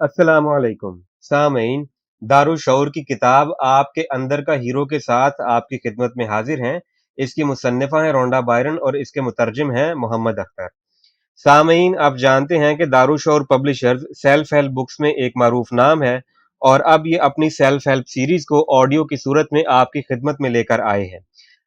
अस्सलाम वालेकुम सामीन। दारुश-शऊर की किताब आपके अंदर का हीरो के साथ आपकी खिदमत में हाजिर हैं। इसकी मुसन्निफा है रोंडा बायरन और इसके मुतरजिम हैं मोहम्मद अख्तर। सामीन, आप जानते हैं कि दारुश-शऊर पब्लिशर्स सेल्फ हेल्प बुक्स में एक मारूफ नाम है और अब ये अपनी सेल्फ हेल्प सीरीज को ऑडियो की सूरत में आपकी खिदमत में लेकर आए हैं।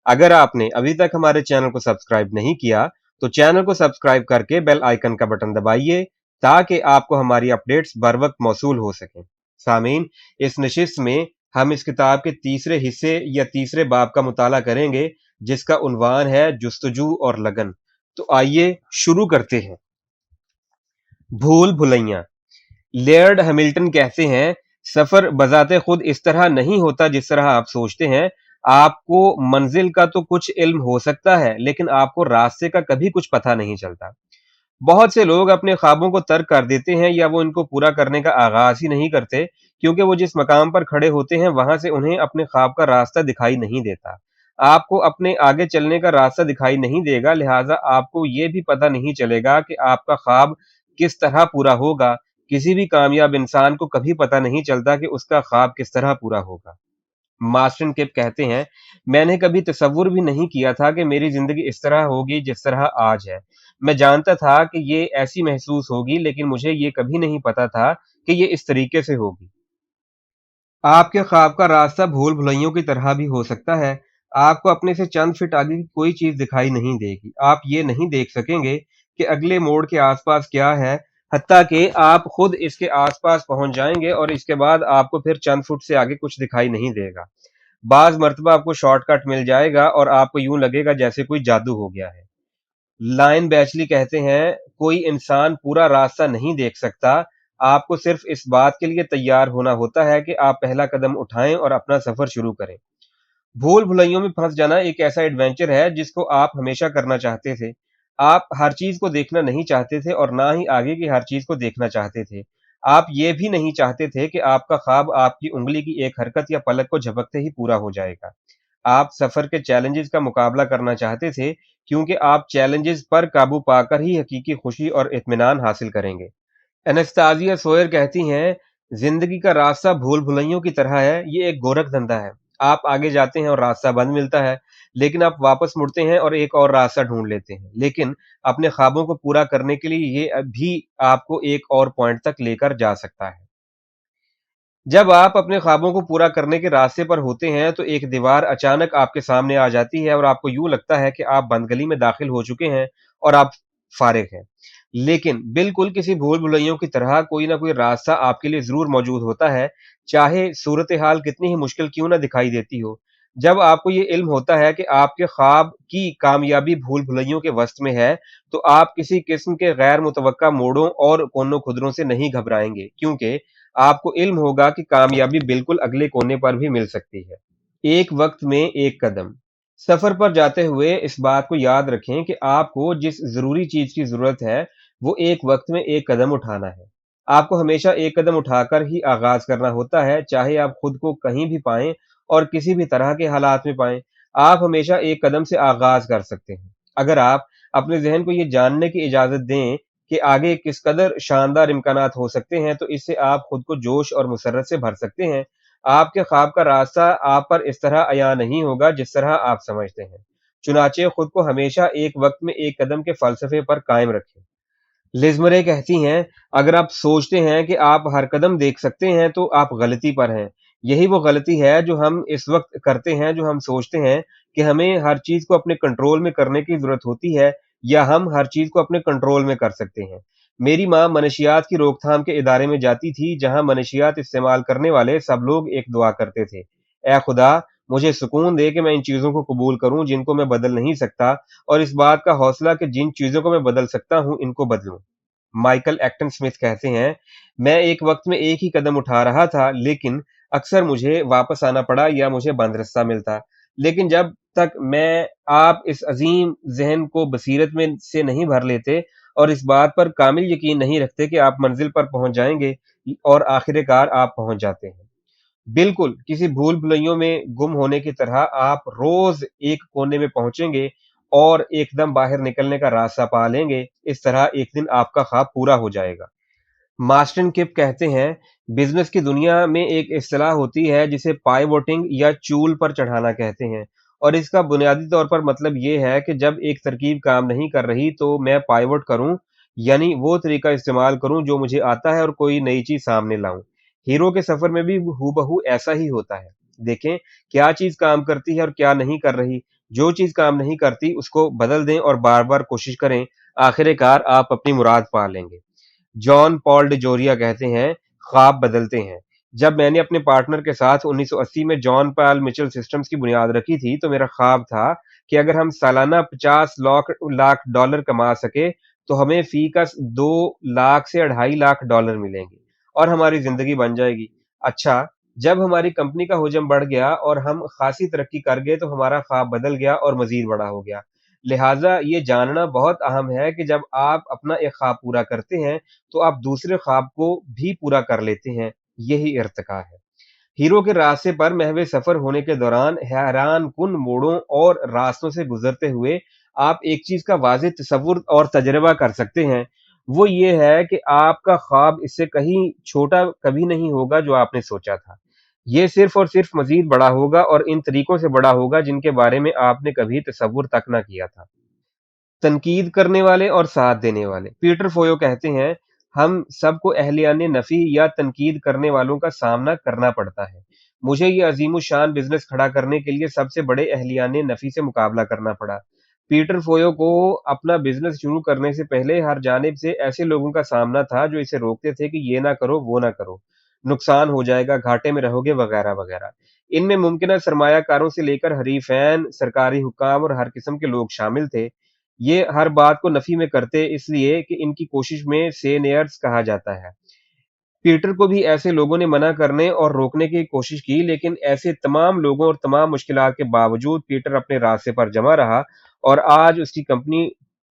अगर आपने अभी तक हमारे चैनल को सब्सक्राइब नहीं किया तो चैनल को सब्सक्राइब करके बेल आइकन का बटन दबाइए ताकि आपको हमारी अपडेट्स बर वक्त मौसूल हो सकें। सामीन, इस नशिस्त में हम इस किताब के तीसरे हिस्से या तीसरे बाब का मुताला करेंगे जिसका उन्वान है जुस्तजू और लगन। तो आइए शुरू करते हैं। भूल भुलैया। लेयर्ड हैमिल्टन कहते हैं, सफर बजाते खुद इस तरह नहीं होता जिस तरह आप सोचते हैं। आपको मंजिल का तो कुछ इल्म हो सकता है लेकिन आपको रास्ते का कभी कुछ पता नहीं चलता। बहुत से लोग अपने ख्वाबों को तर्क कर देते हैं या वो इनको पूरा करने का आगाज ही नहीं करते क्योंकि वो जिस मकाम पर खड़े होते हैं वहां से उन्हें अपने ख्वाब का रास्ता दिखाई नहीं देता। आपको अपने आगे चलने का रास्ता दिखाई नहीं देगा, लिहाजा आपको ये भी पता नहीं चलेगा कि आपका ख्वाब किस तरह पूरा होगा। किसी भी कामयाब इंसान को कभी पता नहीं चलता कि उसका ख्वाब किस तरह पूरा होगा। मार्टिन किप कहते हैं, मैंने कभी तसव्वुर भी नहीं किया था कि मेरी जिंदगी इस तरह होगी जिस तरह आज है। मैं जानता था कि ये ऐसी महसूस होगी लेकिन मुझे ये कभी नहीं पता था कि ये इस तरीके से होगी। आपके ख्वाब का रास्ता भूल भुलैयों की तरह भी हो सकता है। आपको अपने से चंद फीट आगे की कोई चीज दिखाई नहीं देगी। आप ये नहीं देख सकेंगे कि अगले मोड़ के आसपास क्या है, हत्ता कि आप खुद इसके आसपास पहुंच जाएंगे और इसके बाद आपको फिर चंद फुट से आगे कुछ दिखाई नहीं देगा। बाज मर्तबा आपको शॉर्टकट मिल जाएगा और आपको यूं लगेगा जैसे कोई जादू हो गया है। लाइन बैचली कहते हैं, कोई इंसान पूरा रास्ता नहीं देख सकता। आपको सिर्फ इस बात के लिए तैयार होना होता है कि आप पहला कदम उठाएं और अपना सफर शुरू करें। भूल भुलैयों में फंस जाना एक ऐसा एडवेंचर है जिसको आप हमेशा करना चाहते थे। आप हर चीज को देखना नहीं चाहते थे और ना ही आगे की हर चीज को देखना चाहते थे। आप ये भी नहीं चाहते थे कि आपका ख्वाब आपकी उंगली की एक हरकत या पलक को झपकते ही पूरा हो जाएगा। आप सफर के चैलेंजेस का मुकाबला करना चाहते थे क्योंकि आप चैलेंजेस पर काबू पाकर ही हकीकी खुशी और इत्मीनान हासिल करेंगे। एनास्तासिया सोयर कहती हैं, जिंदगी का रास्ता भूल भुलैयों की तरह है। ये एक गोरख धंधा है। आप आगे जाते हैं और रास्ता बंद मिलता है, लेकिन आप वापस मुड़ते हैं और एक और रास्ता ढूंढ लेते हैं। लेकिन अपने ख्वाबों को पूरा करने के लिए ये भी आपको एक और पॉइंट तक लेकर जा सकता है। जब आप अपने ख्वाबों को पूरा करने के रास्ते पर होते हैं तो एक दीवार अचानक आपके सामने आ जाती है और आपको यूं लगता है कि आप बंद गली में दाखिल हो चुके हैं और आप फारिग हैं। लेकिन बिल्कुल किसी भूल भुलैयों की तरह कोई ना कोई रास्ता आपके लिए जरूर मौजूद होता है, चाहे सूरत हाल कितनी ही मुश्किल क्यों ना दिखाई देती हो। जब आपको ये इल्म होता है कि आपके ख्वाब की कामयाबी भूल भुलैयों के वस्त में है, तो आप किसी किस्म के गैर मुतवक्का मोड़ों और कोनों खुदरों से नहीं घबराएंगे क्योंकि आपको इल्म होगा कि कामयाबी बिल्कुल अगले कोने पर भी मिल सकती है। एक वक्त में एक कदम। सफर पर जाते हुए इस बात को याद रखें कि आपको जिस जरूरी चीज की जरूरत है वो एक वक्त में एक कदम उठाना है। आपको हमेशा एक कदम उठाकर ही आगाज करना होता है, चाहे आप खुद को कहीं भी पाएं और किसी भी तरह के हालात में पाएं। आप हमेशा एक कदम से आगाज कर सकते हैं। अगर आप अपने जहन को ये जानने की इजाजत दें कि आगे किस कदर शानदार इम्कानात हो सकते हैं, तो इससे आप खुद को जोश और मुसर्रत से भर सकते हैं। आपके ख्वाब का रास्ता आप पर इस तरह अया नहीं होगा जिस तरह आप समझते हैं। चुनाचे खुद को हमेशा एक वक्त में एक कदम के फलसफे पर कायम रखें। लिज़मरे कहती हैं, अगर आप सोचते हैं कि आप हर कदम देख सकते हैं तो आप गलती पर हैं। यही वो गलती है जो हम इस वक्त करते हैं, जो हम सोचते हैं कि हमें हर चीज को अपने कंट्रोल में करने की जरूरत होती है या हम हर चीज को अपने कंट्रोल में कर सकते हैं। मेरी माँ मनशियात की रोकथाम के इदारे में जाती थी जहां मनशियात इस्तेमाल करने वाले सब लोग एक दुआ करते थे, ए खुदा, मुझे सुकून दे कि मैं इन चीजों को कबूल करूं जिनको मैं बदल नहीं सकता, और इस बात का हौसला कि जिन चीजों को मैं बदल सकता हूं इनको बदलूं। माइकल एक्टन स्मिथ कहते हैं, मैं एक वक्त में एक ही कदम उठा रहा था लेकिन अक्सर मुझे वापस आना पड़ा या मुझे बंद रास्ता मिलता। लेकिन जब तक मैं आप इस अजीम जहन को बसीरत में से नहीं भर लेते और इस बात पर कामिल यकीन नहीं रखते कि आप मंजिल पर पहुंच जाएंगे, और आखिरकार आप पहुंच जाते हैं। बिल्कुल किसी भूल भुलैयों में गुम होने की तरह आप रोज एक कोने में पहुंचेंगे और एकदम बाहर निकलने का रास्ता पा लेंगे। इस तरह एक दिन आपका ख्वाब पूरा हो जाएगा। मार्टिन किप कहते हैं, बिजनेस की दुनिया में एक इस्तिलाह होती है जिसे पाइवोटिंग या चूल पर चढ़ाना कहते हैं, और इसका बुनियादी तौर पर मतलब ये है कि जब एक तरकीब काम नहीं कर रही तो मैं पाइवोट करूं, यानी वो तरीका इस्तेमाल करूं जो मुझे आता है और कोई नई चीज सामने लाऊं। हीरो के सफर में भी हूबहू ऐसा ही होता है। देखें क्या चीज काम करती है और क्या नहीं कर रही। जो चीज काम नहीं करती उसको बदल दें और बार बार कोशिश करें, आखिरकार आप अपनी मुराद पा लेंगे। जॉन पॉल डिजोरिया कहते हैं, ख्वाब बदलते हैं। जब मैंने अपने पार्टनर के साथ 1980 में जॉन पॉल मिचेल सिस्टम्स की बुनियाद रखी थी तो मेरा ख्वाब था कि अगर हम सालाना 50 लाख लाख डॉलर कमा सके तो हमें फी का 2 लाख से 2.5 लाख डॉलर मिलेंगे और हमारी जिंदगी बन जाएगी। अच्छा, जब हमारी कंपनी का हुजम बढ़ गया और हम खासी तरक्की कर गए तो हमारा ख्वाब बदल गया और मजीद बड़ा हो गया। लिहाजा ये जानना बहुत अहम है कि जब आप अपना एक ख्वाब पूरा करते हैं तो आप दूसरे ख्वाब को भी पूरा कर लेते हैं। यही इर्तिका है। हीरो के रास्ते पर महवे सफर होने के दौरान हैरान कुन मोड़ों और रास्तों से गुजरते हुए आप एक चीज का वाज़ेह तसव्वुर और तजर्बा कर सकते हैं। वो ये है कि आपका ख्वाब इससे कहीं छोटा कभी नहीं होगा जो आपने सोचा था। ये सिर्फ और सिर्फ मजीद बड़ा होगा और इन तरीकों से बड़ा होगा जिनके बारे में आपने कभी तसव्वुर तक ना किया था। तनकीद करने वाले और साथ देने वाले। पीटर फोयो कहते हैं, हम सबको अहलियाने नफ़ी या तनकीद करने वालों का सामना करना पड़ता है। मुझे ये अजीम शान बिजनेस खड़ा करने के लिए सबसे बड़े अहलियाने नफ़ी से मुकाबला करना पड़ा। पीटर फोयो को अपना बिजनेस शुरू करने से पहले हर जानिब से ऐसे लोगों का सामना था जो इसे रोकते थे कि ये ना करो, वो ना करो, नुकसान हो जाएगा, घाटे में रहोगे, वगैरह वगैरह। इनमें मुमकिन सरमायाकारों से लेकर हरीफैन, सरकारी हुक्काम और हर किस्म के लोग शामिल थे। ये हर बात को नफ़ी में करते इसलिए कि इनकी कोशिश में सेनेयर्स कहा जाता है। पीटर को भी ऐसे लोगों ने मना करने और रोकने की कोशिश की, लेकिन ऐसे तमाम लोगों और तमाम मुश्किलात के बावजूद पीटर अपने रास्ते पर जमा रहा और आज उसकी कंपनी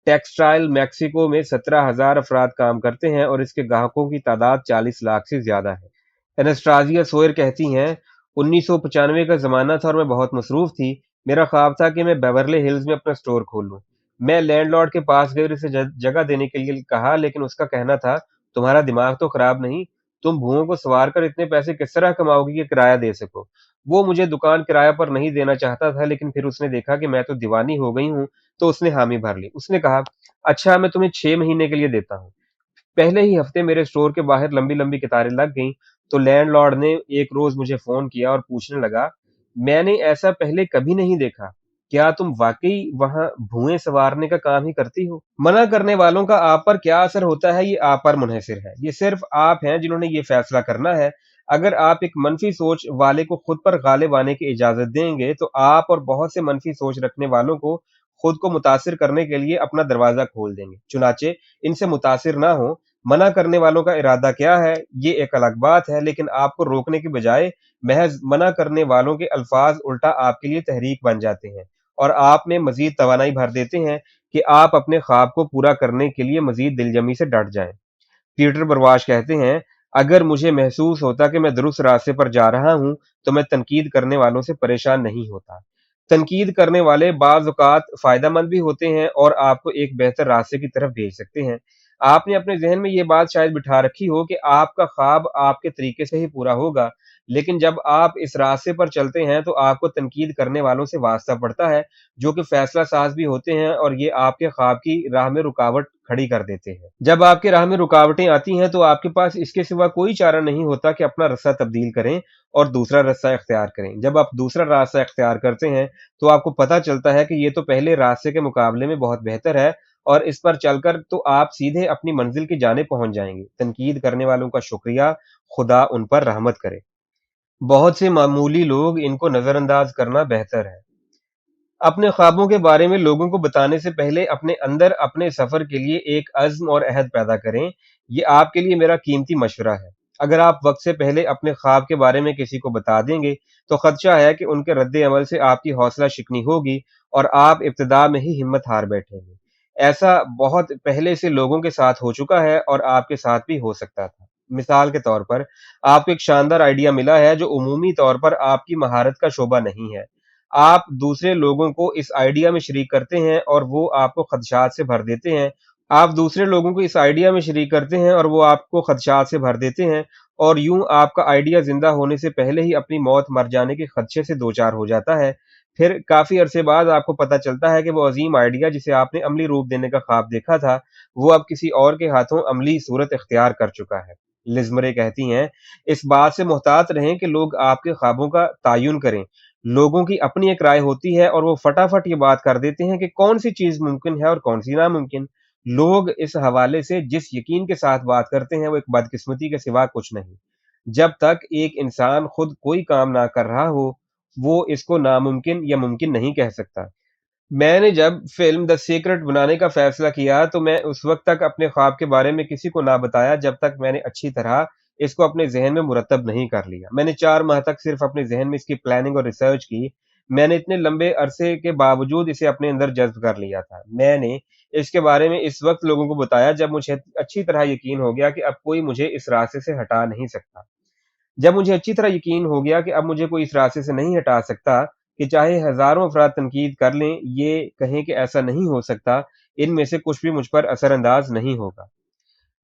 टेक्सटाइल मैक्सिको में 17,000 अफराद काम करते हैं और इसके ग्राहकों की तादाद 40 लाख से ज्यादा है। एनास्टासिया सोयर कहती हैं, 1995 का जमाना था और मैं बहुत मसरूफ थी। मेरा ख्वाब था कि मैं बेवरली हिल्स में अपना स्टोर खोल लूं। मैं लैंडलॉर्ड के पास गई और उसे जगह देने के लिए कहा, लेकिन उसका कहना था, तुम्हारा दिमाग तो खराब नहीं, तुम भुओं को सवार कर इतने पैसे किस तरह कमाओगी कि किराया दे सको। वो मुझे दुकान किराया पर नहीं देना चाहता था, लेकिन फिर उसने देखा कि मैं तो दीवानी हो गई हूँ, तो उसने हामी भर ली। उसने कहा, अच्छा मैं तुम्हें 6 महीने के लिए देता हूँ। पहले ही हफ्ते मेरे स्टोर के बाहर लंबी लंबी कतारें लग गईं, तो लैंडलॉर्ड ने एक रोज मुझे फोन किया और पूछने लगा, मैंने ऐसा पहले कभी नहीं देखा, क्या तुम वाकई वहां भुएं सवारने का काम ही करती हो? मना करने वालों का आप पर क्या असर होता है ये आप पर मुनहसिर है। ये सिर्फ आप हैं जिन्होंने ये फैसला करना है। अगर आप एक मनफी सोच वाले को खुद पर गालिब आने की इजाजत देंगे तो आप और बहुत से मनफी सोच रखने वालों को खुद को मुतासिर करने के लिए अपना दरवाजा खोल देंगे। चुनाचे इनसे मुतासिर ना हो। मना करने वालों का इरादा क्या है ये एक अलग बात है, लेकिन आपको रोकने के बजाय महज मना करने वालों के अल्फाज उल्टा आपके लिए तहरीक बन जाते हैं और आप में मजीद तवानाई भर देते हैं कि आप अपने ख्वाब को पूरा करने के लिए मजीद दिलजमी से डट जाएं। पीटर बरवाश कहते हैं, अगर मुझे महसूस होता कि मैं दुरुस्त रास्ते पर जा रहा हूं तो मैं तनकीद करने वालों से परेशान नहीं होता। तनकीद करने वाले बाज़ औक़ात फ़ायदेमंद भी होते हैं और आपको एक बेहतर रास्ते की तरफ भेज सकते हैं। आपने अपने ज़हन में ये बात शायद बिठा रखी हो कि आपका ख्वाब आपके तरीके से ही पूरा होगा, लेकिन जब आप इस रास्ते पर चलते हैं तो आपको तनकीद करने वालों से वास्ता पड़ता है, जो कि फ़ैसला साज़ भी होते हैं और ये आपके ख्वाब की राह में रुकावट खड़ी कर देते हैं। जब आपकी राह में रुकावटें आती हैं तो आपके पास इसके सिवा कोई चारा नहीं होता कि अपना रास्ता तब्दील करें और दूसरा रास्ता इख्तियार करें। जब आप दूसरा रास्ता इख्तियार करते हैं तो आपको पता चलता है कि ये तो पहले रास्ते के मुकाबले में बहुत बेहतर है और इस पर चलकर तो आप सीधे अपनी मंजिल की जानिब पहुंच जाएंगे। तनकीद करने वालों का शुक्रिया, खुदा उन पर रहमत करे। बहुत से मामूली लोग इनको नजरअंदाज करना बेहतर है। अपने ख्वाबों के बारे में लोगों को बताने से पहले अपने अंदर अपने सफर के लिए एक अज़्म और अहद पैदा करें। ये आपके लिए मेरा कीमती मशवरा है। अगर आप वक्त से पहले अपने ख्वाब के बारे में किसी को बता देंगे तो खदशा है कि उनके रद्द अमल से आपकी हौसला शिकनी होगी और आप इब्तिदा में ही हिम्मत हार बैठेंगे। ऐसा बहुत पहले से लोगों के साथ हो चुका है और आपके साथ भी हो सकता था। मिसाल के तौर पर, आपको एक शानदार आइडिया मिला है जो उमूमी तौर पर आपकी महारत का शोबा नहीं है। आप दूसरे लोगों को इस आइडिया में शरीक करते हैं और वो आपको खदशात से भर देते हैं आप दूसरे लोगों को इस आइडिया में शरीक करते हैं और वो आपको खदशात से भर देते हैं, और यूं आपका आइडिया जिंदा होने से पहले ही अपनी मौत मर जाने के खदशे से दो चार हो जाता है। फिर काफी अरसे बाद आपको पता चलता है कि वो अजीम आइडिया जिसे आपने अमली रूप देने का ख्वाब देखा था, वो अब किसी और के हाथों अमली सूरत इख्तियार कर चुका है। लिजमरे कहती हैं, इस बात से मुहतात रहें कि लोग आपके ख्वाबों का तायुन करें। लोगों की अपनी एक राय होती है और वो फटाफट ये बात कर देते हैं कि कौन सी चीज मुमकिन है और कौन सी नामुमकिन। लोग इस हवाले से जिस यकीन के साथ बात करते हैं वो एक बदकिस्मती के सिवा कुछ नहीं। जब तक एक इंसान खुद कोई काम ना कर रहा हो, वो इसको नामुमकिन या मुमकिन नहीं कह सकता। मैंने जब फ़िल्म द सीक्रेट बनाने का फ़ैसला किया, तो मैं उस वक़्त तक अपने ख्वाब के बारे में किसी को ना बताया जब तक मैंने अच्छी तरह इसको अपने ज़हन में मुरतब नहीं कर लिया। मैंने 4 माह तक सिर्फ़ अपने ज़हन में इसकी प्लानिंग और रिसर्च की। मैंने इतने लंबे अरसे के बावजूद इसे अपने अंदर जज़्ब कर लिया था। मैंने इसके बारे में इस वक़्त लोगों को बताया जब मुझे अच्छी तरह यकीन हो गया कि अब कोई मुझे इस रास्ते से हटा नहीं सकता। जब मुझे अच्छी तरह यकीन हो गया कि अब मुझे कोई इस रास्ते से नहीं हटा सकता, कि चाहे हज़ारों अफ़राद तनकीद कर लें, ये कहें कि ऐसा नहीं हो सकता, इनमें से कुछ भी मुझ पर असरअंदाज़ नहीं होगा।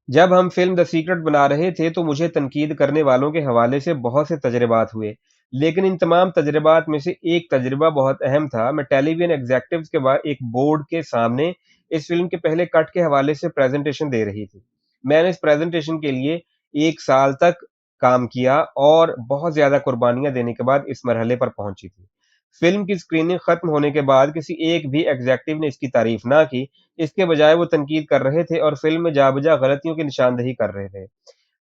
जब हम फ़िल्म द सीक्रेट बना रहे थे, तो मुझे तनकीद करने वालों के हवाले से बहुत से तजर्बात हुए, लेकिन इन तमाम तजर्बात में से एक तजर्बा बहुत अहम था। मैं टेलीविज़न एग्ज़ेक्टिव्स के बाद एक बोर्ड के सामने इस फ़िल्म के पहले कट के हवाले से प्रेज़ेंटेशन दे रही थी। मैंने इस प्रेज़ेंटेशन के लिए 1 साल तक काम किया और बहुत ज़्यादा कुर्बानियाँ देने के बाद इस मरहले पर पहुँची थी। फ़िल्म की स्क्रीनिंग ख़त्म होने के बाद किसी एक भी एग्ज़ेक्टिव ने इसकी तारीफ़ ना की। इसके बजाय वो तनकीद कर रहे थे और फ़िल्म में जाबजा गलतियों की निशानदही कर रहे थे।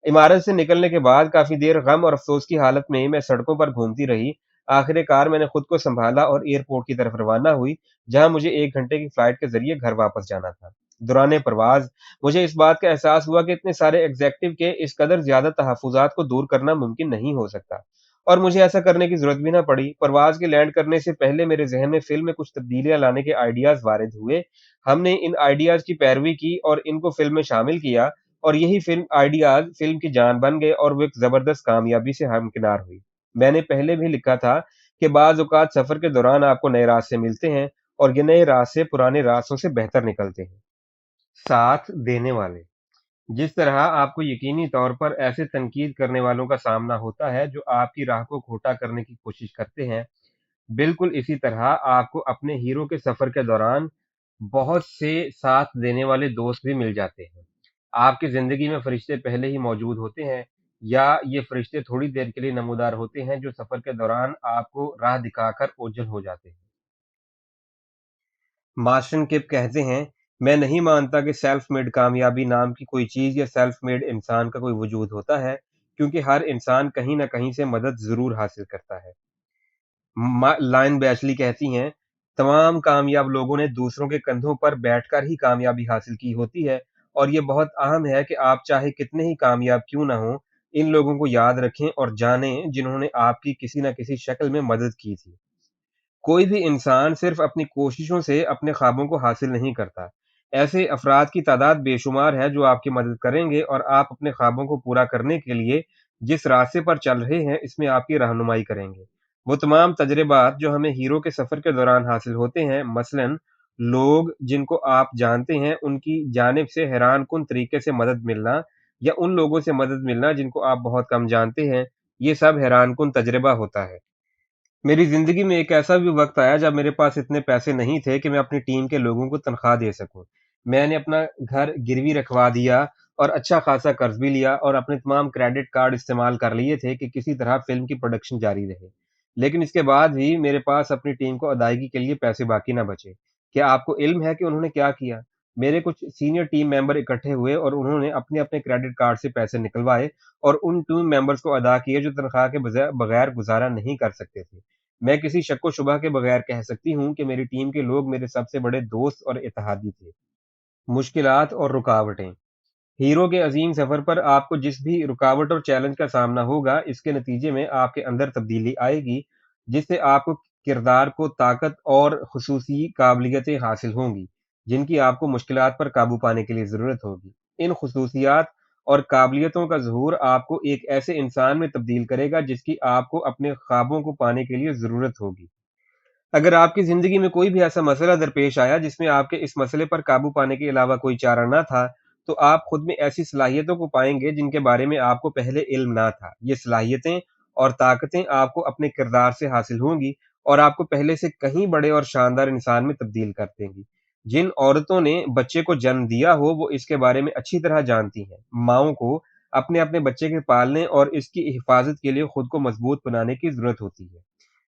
इमारत से निकलने के बाद काफ़ी देर गम और अफ़सोस की हालत में मैं सड़कों पर घूमती रही। आखिरकार मैंने खुद को सँभाला और एयरपोर्ट की तरफ रवाना हुई, जहाँ मुझे 1 घंटे की फ़्लाइट के ज़रिए घर वापस जाना था। दौरान परवाज़ मुझे इस बात का एहसास हुआ कि इतने सारे एग्ज़ेक्टिव के इस कदर ज़्यादा तहफ़्फ़ुज़ात को दूर करना मुमकिन नहीं हो सकता, और मुझे ऐसा करने की ज़रूरत भी ना पड़ी। परवाज़ के लैंड करने से पहले मेरे ज़हन में फ़िल्म में कुछ तब्दीलियाँ लाने के आइडियाज़ वारिद हुए। हमने इन आइडियाज़ की पैरवी की और इनको फ़िल्म में शामिल किया, और यही फ़िल्म आइडियाज़ फ़िल्म की जान बन गए और वो एक ज़बरदस्त कामयाबी से हमकिनार हुई। मैंने पहले भी लिखा था कि बाज़ औक़ात सफ़र के दौरान आपको नए रास्ते मिलते हैं और ये नए रास्ते पुराने रास्तों से बेहतर निकलते हैं। साथ देने वाले, जिस तरह आपको यकीनी तौर पर ऐसे तनकीद करने वालों का सामना होता है जो आपकी राह को खोटा करने की कोशिश करते हैं, बिल्कुल इसी तरह आपको अपने हीरो के सफ़र के दौरान बहुत से साथ देने वाले दोस्त भी मिल जाते हैं। आपकी ज़िंदगी में फ़रिश्ते पहले ही मौजूद होते हैं, या ये फ़रिश्ते थोड़ी देर के लिए नमूदार होते हैं जो सफ़र के दौरान आपको राह दिखाकर ओझल हो जाते हैं। मार्शन किप कहते हैं, मैं नहीं मानता कि सेल्फ मेड कामयाबी नाम की कोई चीज़ या सेल्फ मेड इंसान का कोई वजूद होता है, क्योंकि हर इंसान कहीं न कहीं से मदद ज़रूर हासिल करता है। लायन बैचली कहती हैं, तमाम कामयाब लोगों ने दूसरों के कंधों पर बैठकर ही कामयाबी हासिल की होती है, और ये बहुत अहम है कि आप चाहे कितने ही कामयाब क्यों ना हों, इन लोगों को याद रखें और जानें जिन्होंने आपकी किसी न किसी शक्ल में मदद की थी। कोई भी इंसान सिर्फ अपनी कोशिशों से अपने ख्वाबों को हासिल नहीं करता। ऐसे अफराद की तादाद बेशुमार है जो आपकी मदद करेंगे और आप अपने ख्वाबों को पूरा करने के लिए जिस रास्ते पर चल रहे हैं, इसमें आपकी रहनुमाई करेंगे। वो तमाम तजर्बात जो हमें हीरो के सफ़र के दौरान हासिल होते हैं, मसलन लोग जिनको आप जानते हैं, उनकी जानिब से हैरानकुन तरीके से मदद मिलना, या उन लोगों से मदद मिलना जिनको आप बहुत कम जानते हैं, ये सब हैरानकुन तजर्बा होता है। मेरी ज़िंदगी में एक ऐसा भी वक़्त आया जब मेरे पास इतने पैसे नहीं थे कि मैं अपनी टीम के लोगों को तनख़्वाह दे सकूँ। मैंने अपना घर गिरवी रखवा दिया और अच्छा ख़ासा कर्ज़ भी लिया और अपने तमाम क्रेडिट कार्ड इस्तेमाल कर लिए थे कि किसी तरह फ़िल्म की प्रोडक्शन जारी रहे। लेकिन इसके बाद भी मेरे पास अपनी टीम को अदायगी के लिए पैसे बाकी ना बचे। क्या आपको इल्म है कि उन्होंने क्या किया? मेरे कुछ सीनियर टीम मेंबर इकट्ठे हुए और उन्होंने अपने-अपने क्रेडिट कार्ड से पैसे निकलवाए और उन टीम मेंबर्स को अदा किए जो तनख़्वाह के बगैर गुज़ारा नहीं कर सकते थे। मैं किसी शक-ओ-शुबह के बगैर कह सकती हूँ कि मेरी टीम के लोग मेरे सबसे बड़े दोस्त और इत्तेहादी थे। मुश्किलात और रुकावटें, हीरो के अज़ीम सफ़र पर आपको जिस भी रुकावट और चैलेंज का सामना होगा, इसके नतीजे में आपके अंदर तब्दीली आएगी, जिससे आपको किरदार को ताकत और ख़ुसूसी काबिलियतें हासिल होंगी, जिनकी आपको मुश्किलात पर काबू पाने के लिए ज़रूरत होगी। इन ख़ुसूसियात और काबिलियतों का ज़हूर आपको एक ऐसे इंसान में तब्दील करेगा, जिसकी आपको अपने ख़्वाबों को पाने के लिए ज़रूरत होगी। اگر آپ کی زندگی میں کوئی بھی ایسا مسئلہ درپیش آیا جس میں آپ کے اس مسئلے پر قابو پانے کے علاوہ کوئی چارہ نہ تھا، تو آپ خود میں ایسی صلاحیتوں کو پائیں گے جن کے بارے میں آپ کو پہلے علم نہ تھا۔ یہ صلاحیتیں اور طاقتیں آپ کو اپنے کردار سے حاصل ہوں گی اور آپ کو پہلے سے کہیں بڑے اور شاندار انسان میں تبدیل کر دیں گی۔ جن عورتوں نے بچے کو جنم دیا ہو وہ اس کے بارے میں اچھی طرح جانتی ہیں۔ ماؤں کو اپنے اپنے بچے کے پالنے اور اس کی حفاظت کے لیے خود کو مضبوط بنانے کی ضرورت ہوتی ہے۔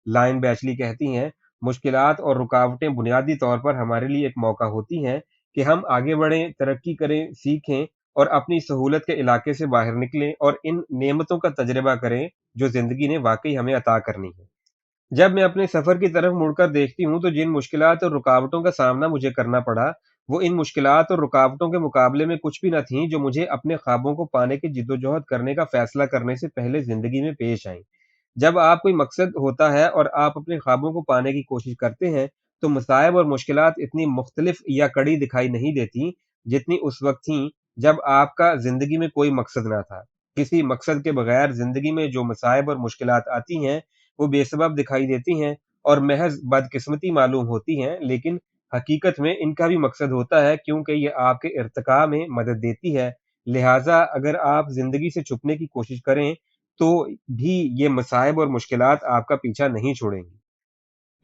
لائن بیچلی کہتی ہیں، مشکلات اور رکاوٹیں بنیادی طور پر ہمارے لیے ایک موقع ہوتی ہیں کہ ہم آگے بڑھیں، ترقی کریں، سیکھیں اور اپنی سہولت کے علاقے سے باہر نکلیں اور ان نعمتوں کا تجربہ کریں جو زندگی نے واقعی ہمیں عطا کرنی ہے۔ جب میں اپنے سفر کی طرف مڑ کر دیکھتی ہوں تو جن مشکلات اور رکاوٹوں کا سامنا مجھے کرنا پڑا، وہ ان مشکلات اور رکاوٹوں کے مقابلے میں کچھ بھی نہ تھیں جو مجھے اپنے خوابوں کو پانے کی جدوجہد کرنے کا فیصلہ کرنے سے پہلے زندگی میں پیش آئیں۔ جب آپ کوئی مقصد ہوتا ہے اور آپ اپنے خوابوں کو پانے کی کوشش کرتے ہیں تو مصائب اور مشکلات اتنی مختلف یا کڑی دکھائی نہیں دیتی جتنی اس وقت تھیں جب آپ کا زندگی میں کوئی مقصد نہ تھا۔ کسی مقصد کے بغیر زندگی میں جو مصائب اور مشکلات آتی ہیں وہ بے سبب دکھائی دیتی ہیں اور محض بدقسمتی معلوم ہوتی ہیں، لیکن حقیقت میں ان کا بھی مقصد ہوتا ہے کیونکہ یہ آپ کے ارتقاء میں مدد دیتی ہے۔ لہٰذا اگر آپ زندگی سے چھپنے کی کوشش کریں تو بھی یہ مصائب اور مشکلات آپ کا پیچھا نہیں چھوڑیں گی۔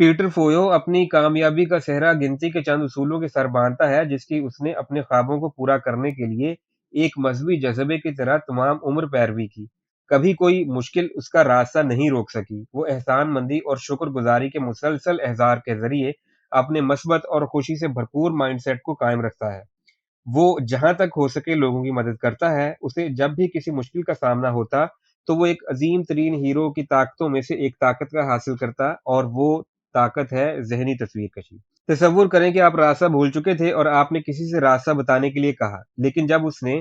پیٹر فویو اپنی کامیابی کا صحرا گنتی کے چند اصولوں کے سر باندھتا ہے جس کی اس نے اپنے خوابوں کو پورا کرنے کے لیے ایک مذہبی جذبے کی طرح تمام عمر پیروی کی۔ کبھی کوئی مشکل اس کا راستہ نہیں روک سکی۔ وہ احسان مندی اور شکر گزاری کے مسلسل اظہار کے ذریعے اپنے مثبت اور خوشی سے بھرپور مائنڈ سیٹ کو قائم رکھتا ہے۔ وہ جہاں تک ہو سکے لوگوں کی مدد کرتا ہے۔ اسے جب بھی کسی مشکل کا سامنا ہوتا تو وہ ایک عظیم ترین ہیرو کی طاقتوں میں سے ایک طاقت کا حاصل کرتا اور وہ طاقت ہے ذہنی تصویر کشی۔ تصور کریں کہ آپ راستہ بھول چکے تھے اور آپ نے کسی سے راستہ بتانے کے لیے کہا، لیکن جب اس نے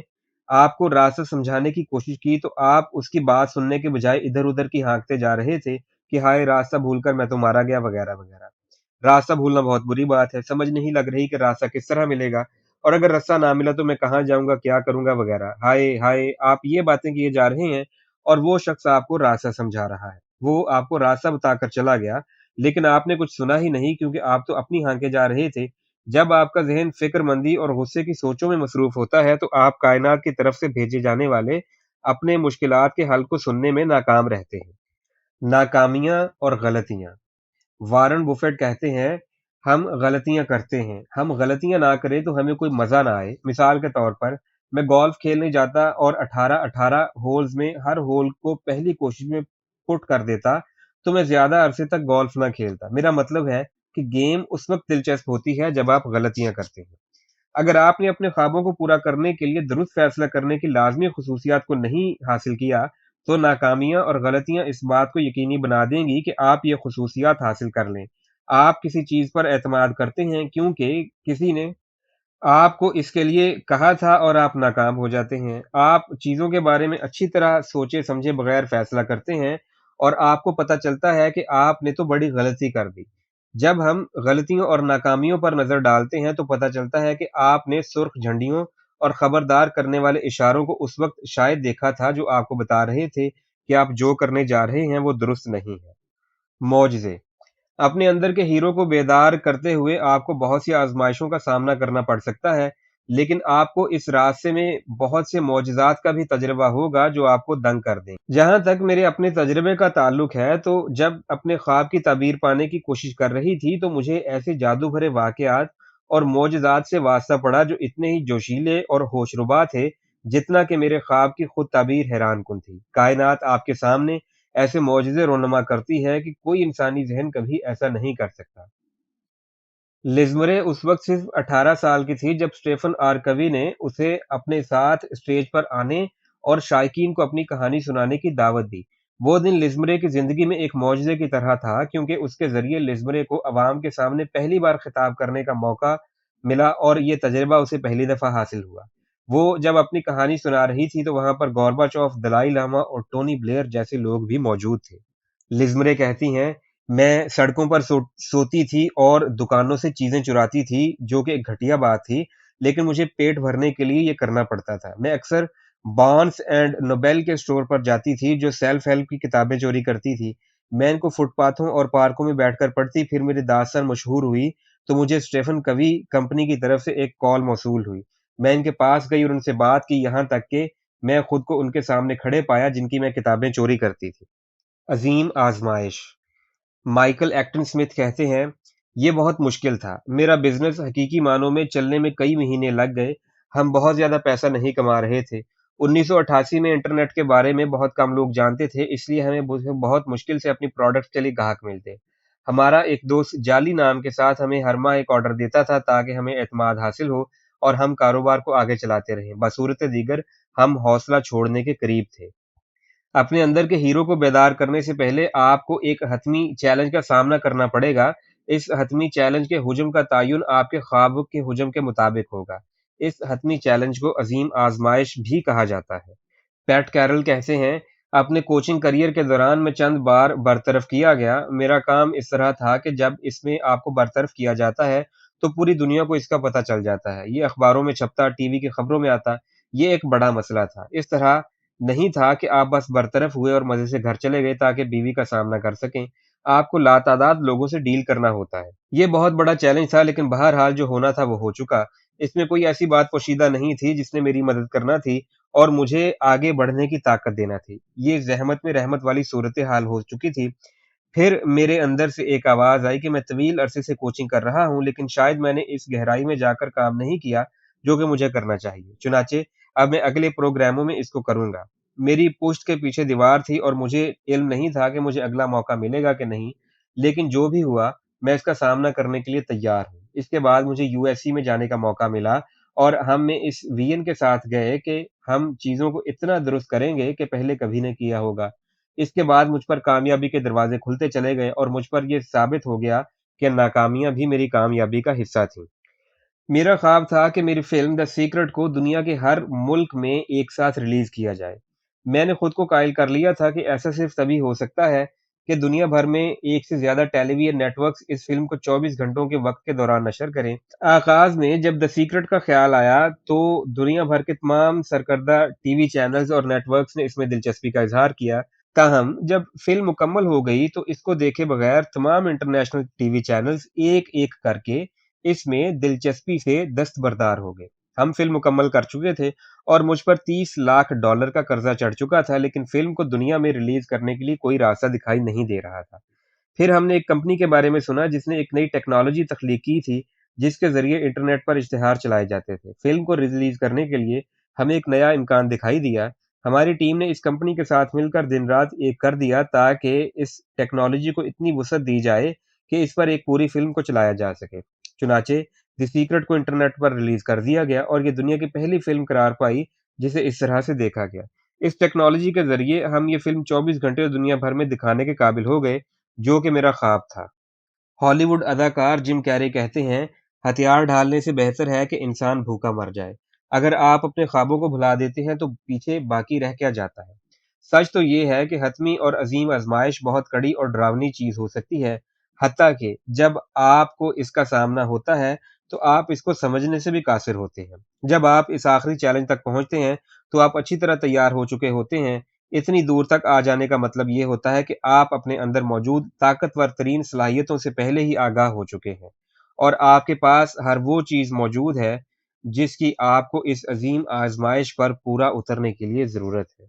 آپ کو راستہ سمجھانے کی کوشش کی تو آپ اس کی بات سننے کے بجائے ادھر ادھر کی ہانکتے جا رہے تھے کہ ہائے راستہ بھول کر میں تو مارا گیا وغیرہ وغیرہ۔ راستہ بھولنا بہت بری بات ہے، سمجھ نہیں لگ رہی کہ راستہ کس طرح ملے گا اور اگر راستہ نہ ملا تو میں کہاں جاؤں گا، کیا کروں گا وغیرہ۔ ہائے ہائے آپ یہ باتیں کیے جا رہے ہیں اور وہ شخص آپ کو راستہ سمجھا رہا ہے، وہ آپ کو راستہ بتا کر چلا گیا لیکن آپ نے کچھ سنا ہی نہیں کیونکہ آپ تو اپنی ہانکے جا رہے تھے۔ جب آپ کا ذہن فکر مندی اور غصے کی سوچوں میں مصروف ہوتا ہے تو آپ کائنات کی طرف سے بھیجے جانے والے اپنے مشکلات کے حل کو سننے میں ناکام رہتے ہیں۔ ناکامیاں اور غلطیاں۔ وارن بفیٹ کہتے ہیں، ہم غلطیاں کرتے ہیں، ہم غلطیاں نہ کریں تو ہمیں کوئی مزہ نہ آئے۔ مثال کے طور پر میں گولف کھیلنے جاتا اور 18 ہولز میں ہر ہول کو پہلی کوشش میں پٹ کر دیتا تو میں زیادہ عرصے تک گولف نہ کھیلتا۔ میرا مطلب ہے کہ گیم اس وقت دلچسپ ہوتی ہے جب آپ غلطیاں کرتے ہیں۔ اگر آپ نے اپنے خوابوں کو پورا کرنے کے لیے درست فیصلہ کرنے کی لازمی خصوصیات کو نہیں حاصل کیا تو ناکامیاں اور غلطیاں اس بات کو یقینی بنا دیں گی کہ آپ یہ خصوصیات حاصل کر لیں۔ آپ کسی چیز پر اعتماد کرتے ہیں کیونکہ کسی نے آپ کو اس کے لیے کہا تھا اور آپ ناکام ہو جاتے ہیں۔ آپ چیزوں کے بارے میں اچھی طرح سوچے سمجھے بغیر فیصلہ کرتے ہیں اور آپ کو پتہ چلتا ہے کہ آپ نے تو بڑی غلطی کر دی۔ جب ہم غلطیوں اور ناکامیوں پر نظر ڈالتے ہیں تو پتہ چلتا ہے کہ آپ نے سرخ جھنڈیوں اور خبردار کرنے والے اشاروں کو اس وقت شاید دیکھا تھا جو آپ کو بتا رہے تھے کہ آپ جو کرنے جا رہے ہیں وہ درست نہیں ہے۔ معجزے۔ اپنے اندر کے ہیرو کو بیدار کرتے ہوئے آپ کو بہت سی آزمائشوں کا سامنا کرنا پڑ سکتا ہے، لیکن آپ کو اس راستے میں بہت سے معجزات کا بھی تجربہ ہوگا جو آپ کو دنگ کر دیں۔ جہاں تک میرے اپنے تجربے کا تعلق ہے تو جب اپنے خواب کی تعبیر پانے کی کوشش کر رہی تھی تو مجھے ایسے جادو بھرے واقعات اور معجزات سے واسطہ پڑا جو اتنے ہی جوشیلے اور ہوشربا تھے جتنا کہ میرے خواب کی خود تعبیر حیران کن تھی۔ کائنات آپ کے سامنے ایسے معجزے رونما کرتی ہے کہ کوئی انسانی ذہن کبھی ایسا نہیں کر سکتا۔ لزمرے اس وقت صرف 18 سال کی تھی جب سٹیفن آر کوی نے اسے اپنے ساتھ اسٹیج پر آنے اور شائقین کو اپنی کہانی سنانے کی دعوت دی۔ وہ دن لزمرے کی زندگی میں ایک معجزے کی طرح تھا کیونکہ اس کے ذریعے لزمرے کو عوام کے سامنے پہلی بار خطاب کرنے کا موقع ملا اور یہ تجربہ اسے پہلی دفعہ حاصل ہوا۔ وہ جب اپنی کہانی سنا رہی تھی تو وہاں پر گورباچوف، دلائی لاما اور ٹونی بلیئر جیسے لوگ بھی موجود تھے۔ لزمرے کہتی ہیں، میں سڑکوں پر سوتی تھی اور دکانوں سے چیزیں چراتی تھی جو کہ ایک گھٹیا بات تھی لیکن مجھے پیٹ بھرنے کے لیے یہ کرنا پڑتا تھا۔ میں اکثر بارنس اینڈ نوبل کے سٹور پر جاتی تھی جو سیلف ہیلپ کی کتابیں چوری کرتی تھی۔ میں ان کو فٹ پاتھوں اور پارکوں میں بیٹھ کر پڑھتی، پھر میری داستان مشہور ہوئی تو مجھے اسٹیفن کوی کمپنی کی طرف سے ایک کال موصول ہوئی۔ میں ان کے پاس گئی اور ان سے بات کی، یہاں تک کہ میں خود کو ان کے سامنے کھڑے پایا جن کی میں کتابیں چوری کرتی تھی۔ عظیم آزمائش۔ مائیکل ایکٹن سمتھ کہتے ہیں، یہ بہت مشکل تھا۔ میرا بزنس حقیقی معنوں میں چلنے میں کئی مہینے لگ گئے۔ ہم بہت زیادہ پیسہ نہیں کما رہے تھے۔ 1988 میں انٹرنیٹ کے بارے میں بہت کم لوگ جانتے تھے، اس لیے ہمیں بہت مشکل سے اپنی پروڈکٹ کے لیے گاہک ملتے۔ ہمارا ایک دوست جعلی نام کے ساتھ ہمیں ہر ماہ ایک آرڈر دیتا تھا تاکہ ہمیں اعتماد حاصل ہو اور ہم کاروبار کو آگے چلاتے رہیں۔ بصورت دیگر ہم حوصلہ چھوڑنے کے قریب تھے۔ اپنے اندر کے ہیرو کو بیدار کرنے سے پہلے آپ کو ایک حتمی چیلنج کا سامنا کرنا پڑے گا۔ اس حتمی چیلنج کے حجم کا تعین آپ کے خواب کے حجم کے مطابق ہوگا۔ اس حتمی چیلنج کو عظیم آزمائش بھی کہا جاتا ہے۔ پیٹ کیرل کہتے ہیں، اپنے کوچنگ کریئر کے دوران میں چند بار برطرف کیا گیا۔ میرا کام اس طرح تھا کہ جب اس میں آپ کو برطرف کیا جاتا ہے تو پوری دنیا کو اس کا پتہ چل جاتا ہے۔ یہ اخباروں میں چھپتا، ٹی وی کی خبروں میں آتا۔ یہ ایک بڑا مسئلہ تھا۔ اس طرح نہیں تھا کہ آپ بس برطرف ہوئے اور مزے سے گھر چلے گئے تاکہ بیوی کا سامنا کر سکیں۔ آپ کو لاتعداد لوگوں سے ڈیل کرنا ہوتا ہے۔ یہ بہت بڑا چیلنج تھا، لیکن بہرحال جو ہونا تھا وہ ہو چکا۔ اس میں کوئی ایسی بات پوشیدہ نہیں تھی جس نے میری مدد کرنا تھی اور مجھے آگے بڑھنے کی طاقت دینا تھی۔ یہ زحمت میں رحمت والی صورتحال ہو چکی تھی۔ پھر میرے اندر سے ایک آواز آئی کہ میں طویل عرصے سے کوچنگ کر رہا ہوں، لیکن شاید میں نے اس گہرائی میں جا کر کام نہیں کیا جو کہ مجھے کرنا چاہیے۔ چنانچہ اب میں اگلے پروگراموں میں اس کو کروں گا۔ میری پشت کے پیچھے دیوار تھی اور مجھے علم نہیں تھا کہ مجھے اگلا موقع ملے گا کہ نہیں، لیکن جو بھی ہوا میں اس کا سامنا کرنے کے لیے تیار ہوں۔ اس کے بعد مجھے یو ایس سی میں جانے کا موقع ملا اور ہم میں اس وین کے ساتھ گئے کہ ہم چیزوں کو اتنا درست کریں گے کہ پہلے کبھی نہیں کیا ہوگا۔ اس کے بعد مجھ پر کامیابی کے دروازے کھلتے چلے گئے اور مجھ پر یہ ثابت ہو گیا کہ ناکامیاں بھی میری کامیابی کا حصہ تھیں۔ میرا خواب تھا کہ میری فلم دا سیکرٹ کو دنیا کے ہر ملک میں ایک ساتھ ریلیز کیا جائے۔ میں نے خود کو قائل کر لیا تھا کہ ایسا صرف تبھی ہو سکتا ہے کہ دنیا بھر میں ایک سے زیادہ ٹیلی ویژن نیٹ ورکس اس فلم کو 24 گھنٹوں کے وقت کے دوران نشر کریں۔ آغاز میں جب دا سیکرٹ کا خیال آیا تو دنیا بھر کے تمام سرکردہ ٹی وی چینلز اور نیٹ ورکس نے اس میں دلچسپی کا اظہار کیا۔ تاہم جب فلم مکمل ہو گئی تو اس کو دیکھے بغیر تمام انٹرنیشنل ٹی وی چینلز ایک ایک کر کے اس میں دلچسپی سے دستبردار ہو گئے۔ ہم فلم مکمل کر چکے تھے اور مجھ پر $30 لاکھ کا قرضہ چڑھ چکا تھا، لیکن فلم کو دنیا میں ریلیز کرنے کے لیے کوئی راستہ دکھائی نہیں دے رہا تھا۔ پھر ہم نے ایک کمپنی کے بارے میں سنا جس نے ایک نئی ٹیکنالوجی تخلیق کی تھی جس کے ذریعے انٹرنیٹ پر اشتہار چلائے جاتے تھے۔ فلم کو ریلیز کرنے کے لیے ہمیں ایک نیا امکان دکھائی دیا۔ ہماری ٹیم نے اس کمپنی کے ساتھ مل کر دن رات ایک کر دیا تاکہ اس ٹیکنالوجی کو اتنی وسعت دی جائے کہ اس پر ایک پوری فلم کو چلایا جا سکے۔ چنانچہ دی سیکرٹ کو انٹرنیٹ پر ریلیز کر دیا گیا اور یہ دنیا کی پہلی فلم قرار پائی جسے اس طرح سے دیکھا گیا۔ اس ٹیکنالوجی کے ذریعے ہم یہ فلم 24 گھنٹے دنیا بھر میں دکھانے کے قابل ہو گئے، جو کہ میرا خواب تھا۔ ہالی ووڈ اداکار جم کیری کہتے ہیں، ہتھیار ڈھالنے سے بہتر ہے کہ انسان بھوکا مر جائے۔ اگر آپ اپنے خوابوں کو بھلا دیتے ہیں تو پیچھے باقی رہ کیا جاتا ہے؟ سچ تو یہ ہے کہ حتمی اور عظیم آزمائش بہت کڑی اور ڈراؤنی چیز ہو سکتی ہے، حتیٰ کہ جب آپ کو اس کا سامنا ہوتا ہے تو آپ اس کو سمجھنے سے بھی قاصر ہوتے ہیں۔ جب آپ اس آخری چیلنج تک پہنچتے ہیں تو آپ اچھی طرح تیار ہو چکے ہوتے ہیں۔ اتنی دور تک آ جانے کا مطلب یہ ہوتا ہے کہ آپ اپنے اندر موجود طاقتور ترین صلاحیتوں سے پہلے ہی آگاہ ہو چکے ہیں اور آپ کے پاس ہر وہ چیز موجود ہے جس کی آپ کو اس عظیم آزمائش پر پورا اترنے کے لیے ضرورت ہے۔